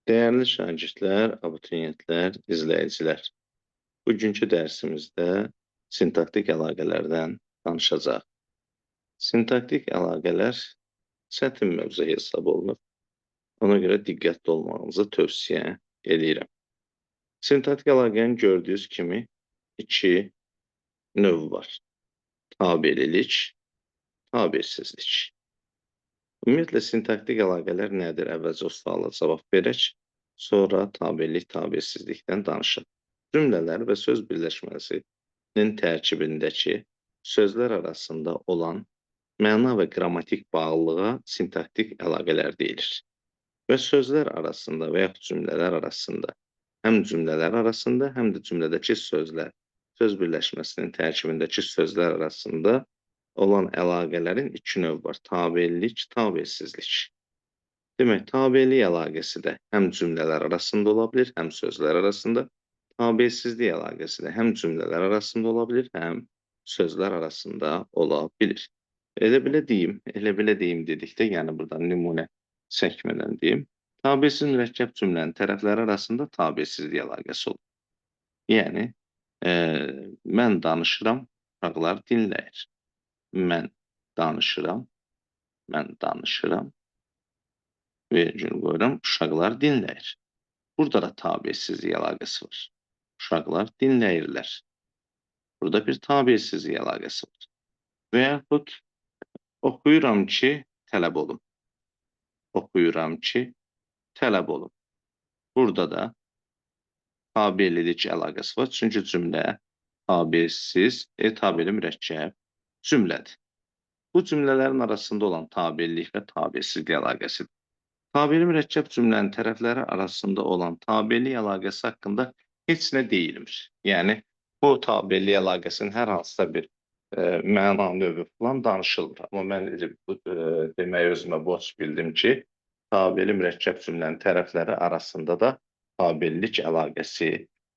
Değerli şagirdlər, abituriyentlər, izləyicilər. Bugünkü dərsimizdə sintaktik əlaqələrdən danışacaq. Sintaktik əlaqələr çətin mövzu hesab olunur. Ona görə diqqətli olmağınızı tövsiyə edirəm. Sintaktik əlaqənin gördüyünüz kimi iki növ var. Tabelilik, tabirsizlik. Ümumiyyətlə, sintaktik əlaqələr nədir? Əvvəlcə o suala cavab verək, sonra tabelilik, tabirsizlikdən danışaq. Cümlələr və söz birləşməsinin tərkibindəki sözlər arasında olan məna və qrammatik bağlılığa sintaktik əlaqələr deyilir. Və sözlər arasında və yaxud cümlələr arasında, həm cümlələr arasında, həm də cümlədəki sözlər, söz birləşməsinin tərkibindəki sözlər arasında olan əlaqələrin iki növ var. Tabelilik, tabirsizlik. Demək, tabelilik əlaqəsi də həm cümlələr arasında ola bilir, həm sözlər arasında. Tabirsizlik əlaqəsi də həm cümlələr arasında ola bilir, həm sözlər arasında ola bilir. Elə belə deyim dedikdə, yəni burada nümunə çəkmədən deyim. Tabirsiz mürəkkəb cümlənin tərəfləri arasında tabirsizlik əlaqəsi olur. Yəni, mən danışıram, uşaqlar dinləyir. Mən danışıram, virgül qoyuram, uşaqlar dinləyir. Burada da tabirsizlik əlaqəsi var. Uşaqlar dinləyirlər. Burada bir tabirsizlik əlaqəsi var. Və yaxud oxuyuram ki, tələb olum. Oxuyuram ki, tələb olum. Burada da tabirlilik əlaqəsi var. Çünki cümlə tabirsiz, tabirli mürəkkəb cümlədir. Bu cümlələrin arasında olan tabirlik və tabirsizlik əlaqəsidir. Tabirli mürəkkəb cümlənin tərəfləri arasında olan tabirlik əlaqəsi haqqında heç nə deyilmir. Yəni, bu tabirlik əlaqəsinin hər hansısa bir məna növü falan danışılmır. Amma mən deməyə özümə borc bildim ki, tabirli mürəkkəb cümlənin tərəfləri arasında da tabirlik əlaqəsi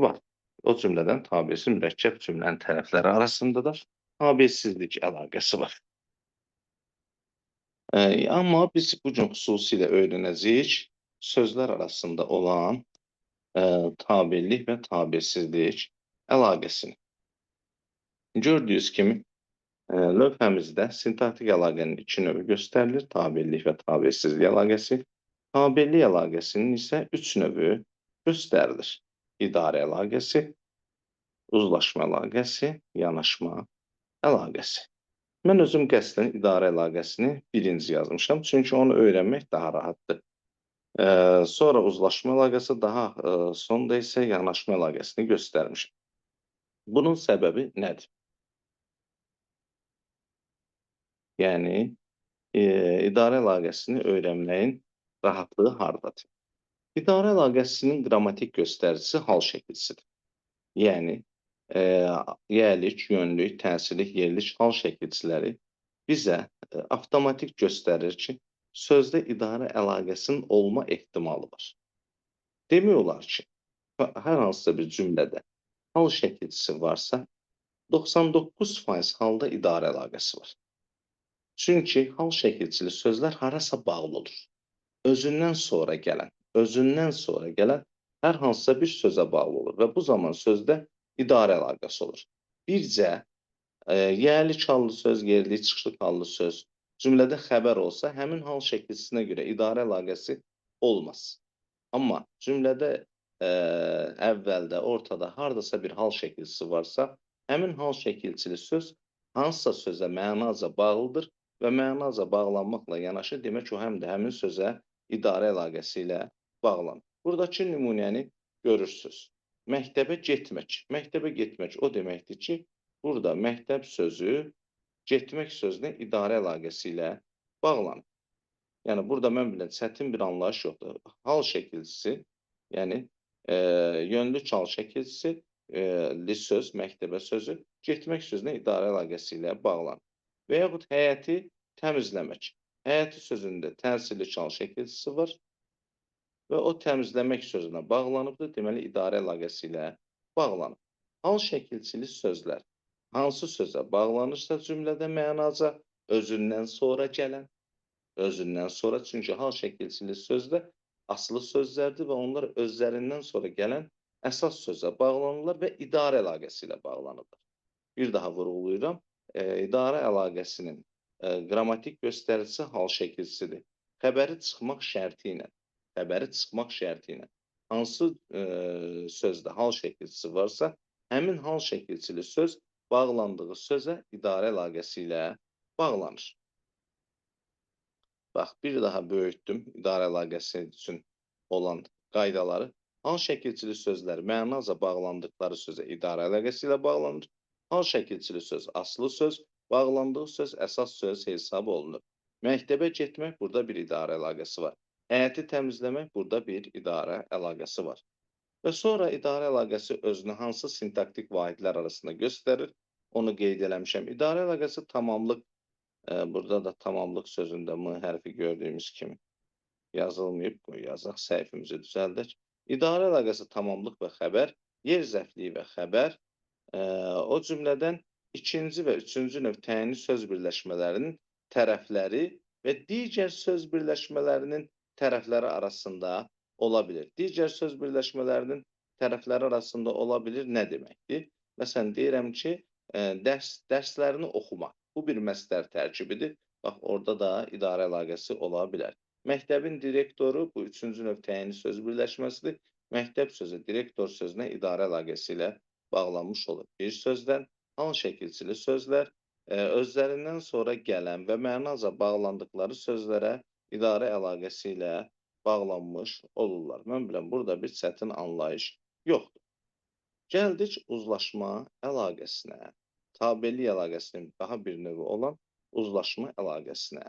var. O cümlədən tabirsiz mürəkkəb cümlənin tərəfləri arasında da tabirsizlik əlaqəsi var. Amma biz bugün xüsusilə öyrənəcəyik sözlər arasında olan tabirlik və tabirsizlik əlaqəsini. Gördüyünüz kimi, lövhəmizdə sintaktik əlaqənin iki növü göstərilir, tabirlik və tabirsizlik əlaqəsi. Tabirlik əlaqəsinin isə üç növü göstərilir. İdarə əlaqəsi, uzlaşma əlaqəsi, yanaşma əlaqəsi. Mən özüm qəsdən idarə əlaqəsini birinci yazmışam, çünki onu öyrənmək daha rahatdır. Sonra uzlaşma əlaqəsi, daha sonda isə yanaşma əlaqəsini göstərmişəm. Bunun səbəbi nədir? Yəni, idarə əlaqəsini öyrənməyin rahatlığı hardadır? İdarə əlaqəsinin qrammatik göstəricisi hal şəkilsidir. Yəni, yəlik, yönlük, təsirlik, yerlik hal şəkilçiləri bizə avtomatik göstərir ki, sözdə idarə əlaqəsinin olma ehtimalı var. Demək olar ki, hər hansısa bir cümlədə hal şəkilçisi varsa, 99% halda idarə əlaqəsi var. Çünki hal şəkilçili sözlər harasa bağlı olur. Özündən sonra gələn hər hansısa bir sözə bağlı olur və bu zaman sözdə idarə əlaqəsi olur. Bircə yərlik hallı söz, yerlik çıxışlıq hallı söz cümlədə xəbər olsa, həmin hal şəkilçisinə görə idarə əlaqəsi olmaz. Amma cümlədə əvvəldə, ortada hardasa bir hal şəkilçisi varsa, həmin hal şəkilçili söz hansısa sözə mənaca bağlıdır və mənaca bağlanmaqla yanaşı, demək o həm də həmin sözə idarə əlaqəsi ilə bağlanır. Buradakı nümunəni görürsünüz. Məktəbə getmək. Məktəbə getmək o deməkdir ki, burada məktəb sözü getmək sözünə idarə əlaqəsi ilə bağlanır. Yəni, burada mən bilən çətin bir anlayış yoxdur. Hal şəkilçisi, yəni yönlük hal şəkilçisi, söz, məktəbə sözü getmək sözünə idarə əlaqəsi ilə bağlanır. Və yaxud həyəti təmizləmək. Həyəti sözündə təsirli hal şəkilçisi var və o təmizləmək sözünə bağlanıbdır, deməli, idarə əlaqəsi ilə bağlanıb. Hal şəkilçili sözlər hansı sözə bağlanırsa cümlədə mənaca özündən sonra gələn, çünki hal şəkilçili sözdə asılı sözlərdir və onlar özlərindən sonra gələn əsas sözə bağlanırlar və idarə əlaqəsi ilə bağlanırlar. Bir daha vurğulayıram, idarə əlaqəsinin qrammatik göstəricisi hal şəkilçisidir. Xəbəri çıxmaq şərti ilə hansı sözdə hal şəkilçisi varsa, həmin hal şəkilçili söz bağlandığı sözə idarə əlaqəsi ilə bağlanır. Bax, bir daha böyütdüm idarə əlaqəsi üçün olan qaydaları. Hal şəkilçili sözlər mənaca bağlandıqları sözə idarə əlaqəsi ilə bağlanır. Hal şəkilçili söz asılı söz, bağlandığı söz əsas söz hesab olunur. Məktəbə getmək, burada bir idarə əlaqəsi var. Həyəti təmizləmək, burada bir idarə əlaqəsi var. Və sonra idarə əlaqəsi özünü hansı sintaktik vahidlər arasında göstərir, onu qeyd eləmişəm. İdarə əlaqəsi tamamlıq, burada da tamamlıq sözündə M hərfi gördüyümüz kimi yazılmayıb, qoy yazaq, səhvimizi düzəldək. İdarə əlaqəsi tamamlıq və xəbər, yer zərfliyi və xəbər, o cümlədən ikinci və üçüncü növ təyinli söz birləşmələrinin tərəfləri və digər söz birləşmələrinin tərəfləri arasında ola bilir. Digər söz birləşmələrinin tərəfləri arasında ola bilir nə deməkdir? Məsələn, deyirəm ki, dərslərini oxumaq. Bu bir məsdər tərkibidir. Bax, orada da idarə əlaqəsi ola bilər. Məktəbin direktoru, bu üçüncü növ təyinli söz birləşməsidir. Məktəb sözü direktor sözünə idarə əlaqəsi ilə bağlanmış olur. Bir sözdən hal şəkilçili sözlər özlərindən sonra gələn və mənaca bağlandıqları sözlərə idarə əlaqəsi ilə bağlanmış olurlar. Mən biləm, burada bir çətin anlayış yoxdur. Gəldik uzlaşma əlaqəsinə, tabelik əlaqəsinin daha bir növü olan uzlaşma əlaqəsinə.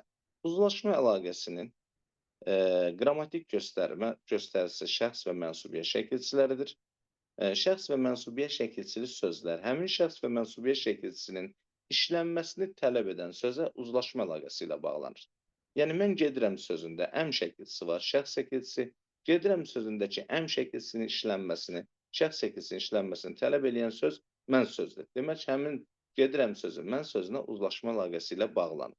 Uzlaşma əlaqəsinin qrammatik göstəricisi şəxs və mənsubiyə şəkilçiləridir. Şəxs və mənsubiyə şəkilçili sözlər həmin şəxs və mənsubiyə şəkilçisinin işlənməsini tələb edən sözə uzlaşma əlaqəsi ilə bağlanır. Yəni, mən gedirəm sözündə əm şəkilçisi var, şəxs şəkilçisi. Gedirəm sözündəki əm şəkilçisinin işlənməsini, şəxs şəkilçisinin işlənməsini tələb edən söz mən sözdür. Demək, həmin gedirəm sözü mən sözünə uzlaşma əlaqəsi ilə bağlanır.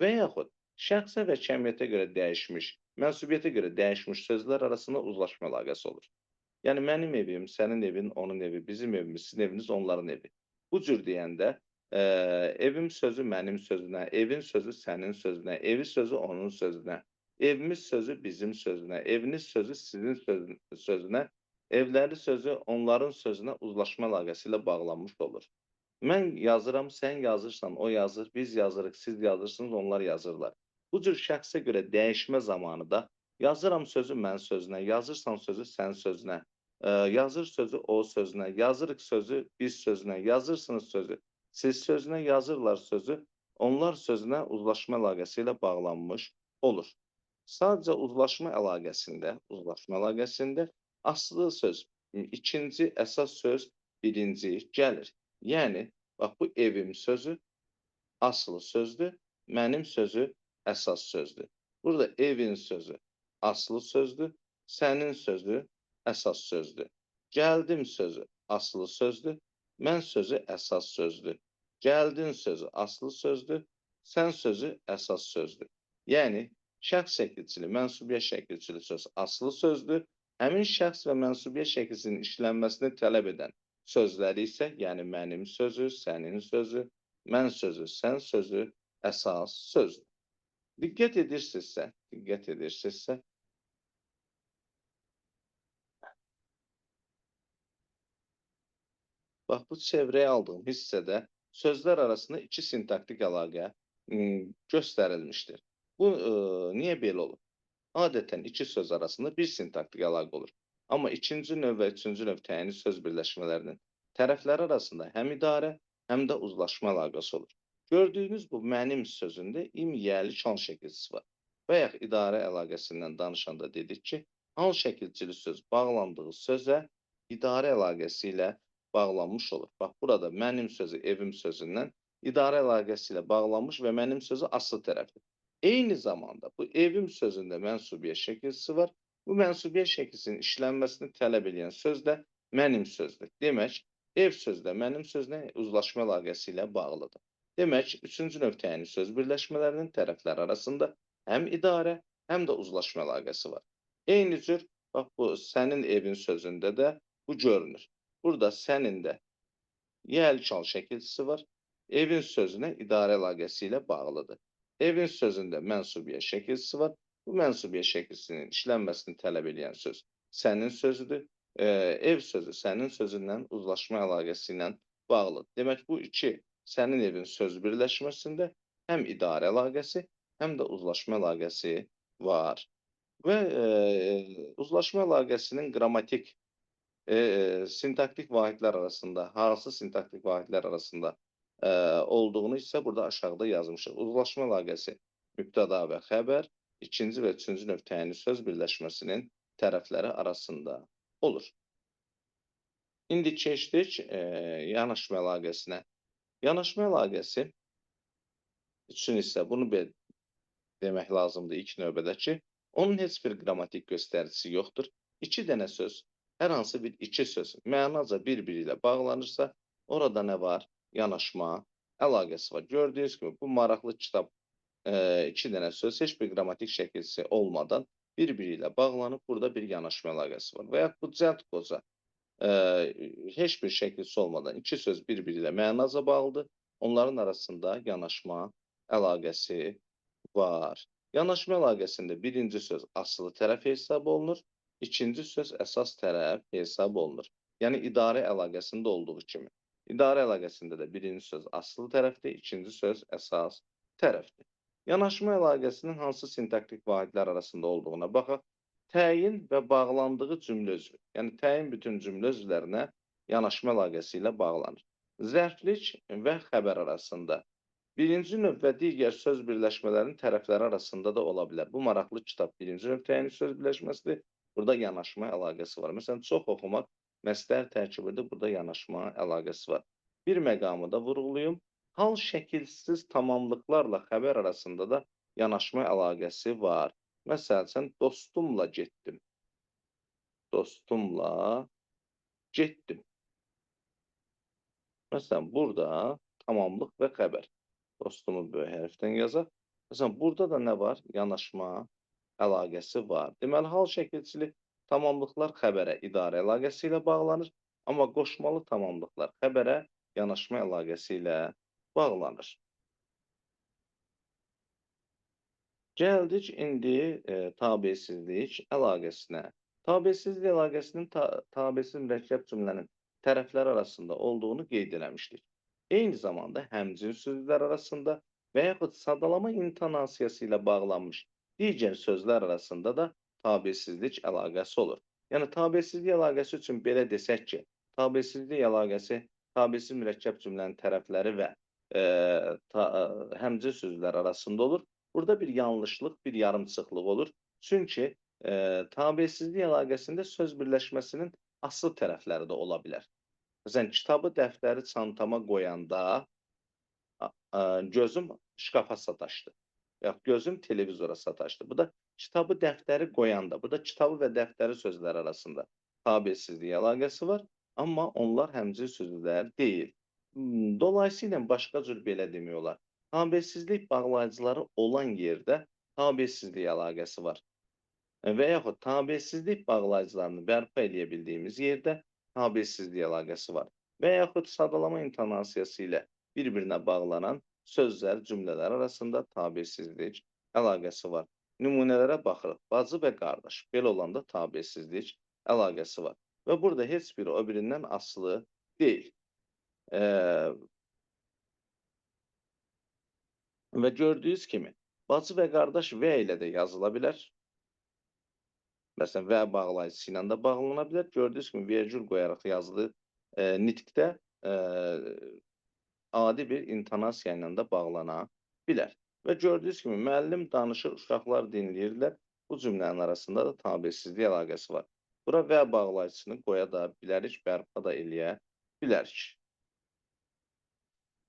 Və yaxud şəxsə və kəmiyyətə görə dəyişmiş, mənsubiyyətə görə dəyişmiş sözlər arasında uzlaşma əlaqəsi olur. Yəni, mənim evim, sənin evin, onun evi, bizim evimiz, sizin eviniz, onların evi. Bu cür deyəndə, evim sözü mənim sözünə, evin sözü sənin sözünə, evi sözü onun sözünə, evimiz sözü bizim sözünə, eviniz sözü sizin sözünə, evləri sözü onların sözünə uzlaşma əlaqəsi ilə bağlanmış olur. Mən yazıram, sən yazırsan, o yazır, biz yazırıq, siz yazırsınız, onlar yazırlar. Bu cür şəxsə görə dəyişmə zamanı da yazıram sözü mən sözünə, yazırsan sözü sən sözünə, yazır sözü o sözünə, yazırıq sözü biz sözünə, yazırsınız sözü siz sözünə, yazırlar sözü onlar sözünə uzlaşma əlaqəsi ilə bağlanmış olur. Sadəcə uzlaşma əlaqəsində asılı söz ikinci, əsas söz birinci gəlir. Yəni, bax, bu evim sözü asılı sözdür, mənim sözü əsas sözdür. Burada evin sözü asılı sözdür, sənin sözü əsas sözdür. Gəldim sözü asılı sözdür, mən sözü əsas sözdür. Gəldin sözü asılı sözdür, sən sözü əsas sözdür. Yəni, şəxs şəkilçili, mənsubiyyə şəkilçili söz asılı sözdür. Həmin şəxs və mənsubiyyə şəkilçinin işlənməsini tələb edən sözləri isə, yəni mənim sözü, sənin sözü, mən sözü, sən sözü əsas sözdür. Diqqət edirsinizsə, bax, bu çevrəyə aldığım hissədə sözlər arasında iki sintaktik əlaqə göstərilmişdir. Bu, niyə belə olur? Adətən iki söz arasında bir sintaktik əlaqə olur. Amma ikinci növ və üçüncü növ təyinli söz birləşmələrinin tərəfləri arasında həm idarə, həm də uzlaşma əlaqəsi olur. Gördüyünüz bu mənim sözündə im yiyəli şan şəkilçisi var. Və yaxud idarə əlaqəsindən danışanda dedik ki, hal şəkilçili söz bağlandığı sözə idarə əlaqəsi ilə bağlanmış olur. Bax, burada mənim sözü evim sözündən idarə əlaqəsi ilə bağlanmış və mənim sözü asılı tərəfdir. Eyni zamanda bu evim sözündə mənsubiyyə şəkilçisi var. Bu mənsubiyyə şəkilçisinin işlənməsini tələb edən söz də mənim sözdür. Demək, ev sözü də mənim sözünə uzlaşma əlaqəsi ilə bağlıdır. Demək, üçüncü növ təyinli söz birləşmələrinin tərəfləri arasında həm idarə, həm də uzlaşma əlaqəsi var. Eyni cür, bax bu sənin evin sözündə də bu görünür. Burada sənin də yerli çal şəkilçisi var. Evin sözünə idarə əlaqəsi ilə bağlıdır. Evin sözündə mənsubiyyət şəkilçisi var. Bu mənsubiyyət şəkilçisinin işlənməsini tələb edən söz sənin sözüdür. Ev sözü sənin sözündən uzlaşma əlaqəsi ilə bağlıdır. Demək, bu iki sənin evin sözü birləşməsində həm idarə əlaqəsi, həm də uzlaşma əlaqəsi var. Və uzlaşma əlaqəsinin qrammatik sintaktik vahidlər arasında, hansı sintaktik vahidlər arasında olduğunu isə burada aşağıda yazmışıq. Uzlaşma əlaqəsi mübtəda və xəbər, ikinci və üçüncü növ təyinli söz birləşməsinin tərəfləri arasında olur. İndi keçdik yanaşma əlaqəsinə. Yanaşma əlaqəsi üçün isə bunu demək lazımdır ilk növbədə ki, onun heç bir qrammatik göstəricisi yoxdur. İki dənə söz, hər hansı bir iki söz mənaca bir-biri ilə bağlanırsa, orada nə var? Yanaşma əlaqəsi var. Gördüyünüz kimi, bu maraqlı kitab iki dənə söz heç bir qrammatik şəkilsi olmadan bir-biri ilə bağlanıb, burada bir yanaşma əlaqəsi var. Və yaxud bu cəld qoca heç bir şəkilsi olmadan iki söz bir-biri ilə mənaca bağlıdır. Onların arasında yanaşma əlaqəsi var. Yanaşma əlaqəsində birinci söz asılı tərəf hesab olunur, ikinci söz əsas tərəf hesab olunur. Yəni, idarə əlaqəsində olduğu kimi. İdarə əlaqəsində də birinci söz asılı tərəfdir, ikinci söz əsas tərəfdir. Yanaşma əlaqəsinin hansı sintaktik vahidlər arasında olduğuna baxaq. Təyin və bağlandığı cümlə üzvü, yəni təyin bütün cümlə üzvlərinə yanaşma əlaqəsi ilə bağlanır. Zərflik və xəbər arasında birinci növ və digər söz birləşmələrinin tərəfləri arasında da ola bilər. Bu maraqlı kitab birinci növ təyinli söz birləşməsidir. Burada yanaşma əlaqəsi var. Məsələn, çox oxumaq məsdər tərkibidir. Burada yanaşma əlaqəsi var. Bir məqamı da vurğulayım. Hal şəkilsiz tamamlıqlarla xəbər arasında da yanaşma əlaqəsi var. Məsələn, dostumla getdim. Dostumla getdim. Məsələn, burada tamamlıq və xəbər. Dostumu böyük hərfdən yazaq. Məsələn, burada da nə var? Yanaşma əlaqəsi var. Deməli, hal şəkilçili tamamlıqlar xəbərə idarə əlaqəsi ilə bağlanır, amma qoşmalı tamamlıqlar xəbərə yanaşma əlaqəsi ilə bağlanır. Gəldik indi tabesizlik əlaqəsinə. Tabesizlik əlaqəsinin tabesiz mürəkkəb cümlənin tərəfləri arasında olduğunu qeyd eləmişdik. Eyni zamanda həmcins sözlər arasında və yaxud sadalama intonasiyası ilə bağlanmış digər sözlər arasında da tabesizlik əlaqəsi olur. Yəni, tabesizlik əlaqəsi üçün belə desək ki, tabesizlik əlaqəsi tabesiz mürəkkəb cümlənin tərəfləri və həmcins sözlər arasında olur. Burada bir yanlışlıq, bir yarımçıqlıq olur. Çünki tabesizlik əlaqəsində söz birləşməsinin asıl tərəfləri də ola bilər. Məsələn, kitabı, dəftəri çantama qoyanda gözüm şkafa sataşdı. Yaxud gözüm televizora sataşdı. Bu da kitabı, dəftəri qoyanda. Bu da kitabı və dəftəri sözlər arasında tabesizlik əlaqəsi var. Amma onlar həmcins sözlər deyil. Dolayısıyla başqa cür belə demək olar. Tabesizlik bağlayıcıları olan yerdə tabesizlik əlaqəsi var. Və yaxud tabesizlik bağlayıcılarını bərpa eləyə bildiyimiz yerdə tabesizlik əlaqəsi var. Və yaxud sadalama intonasiyası ilə bir-birinə bağlanan sözlər, cümlələr arasında tabesizlik əlaqəsi var. Nümunələrə baxırıq. Bacı və qardaş. Belə olanda tabesizlik əlaqəsi var. Və burada heç biri o birindən asılı deyil. Və gördüyünüz kimi, bacı və qardaş və ilə də yazıla bilər. Məsələn, və bağlayıcısı ilə də bağlana bilər. Gördüyünüz kimi, vergül qoyaraq yazılı nitqdə adi bir intonasiya ilə də bağlana bilər. Və gördüyünüz kimi, müəllim danışır, uşaqlar dinləyirlər. Bu cümlənin arasında da tabesizlik əlaqəsi var. Bura və bağlayıcısını qoya da bilərik, bərpa da eləyə bilərik.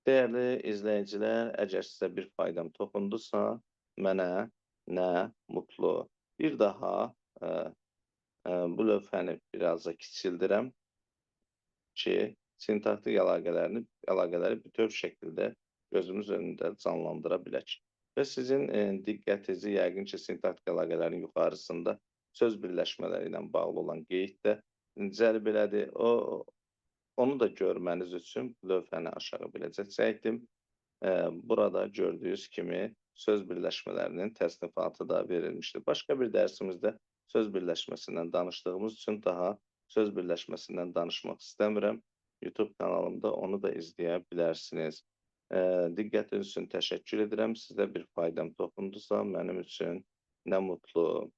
Dəyərli izləyicilər, əgər sizə bir faydam toxundusa, mənə nə mutlu. Bir daha bu lövhəni biraz da kiçildirəm ki, sintaktik əlaqələri bütöv şəkildə gözümüz önündə canlandıra bilək. Və sizin diqqətinizi yəqin ki, sintaktik əlaqələrin yuxarısında söz birləşmələri ilə bağlı olan qeyd də cəlb elədi. Onu da görməniz üçün lövhəni aşağı belə çəkdim. Burada gördüyünüz kimi söz birləşmələrinin təsnifatı da verilmişdir. Başqa bir dərsimizdə söz birləşməsindən danışdığımız üçün daha söz birləşməsindən danışmaq istəmirəm. YouTube kanalımda onu da izləyə bilərsiniz. Diqqətiniz üçün təşəkkür edirəm. Sizə bir faydam toxundusa, mənim üçün nə mutlu.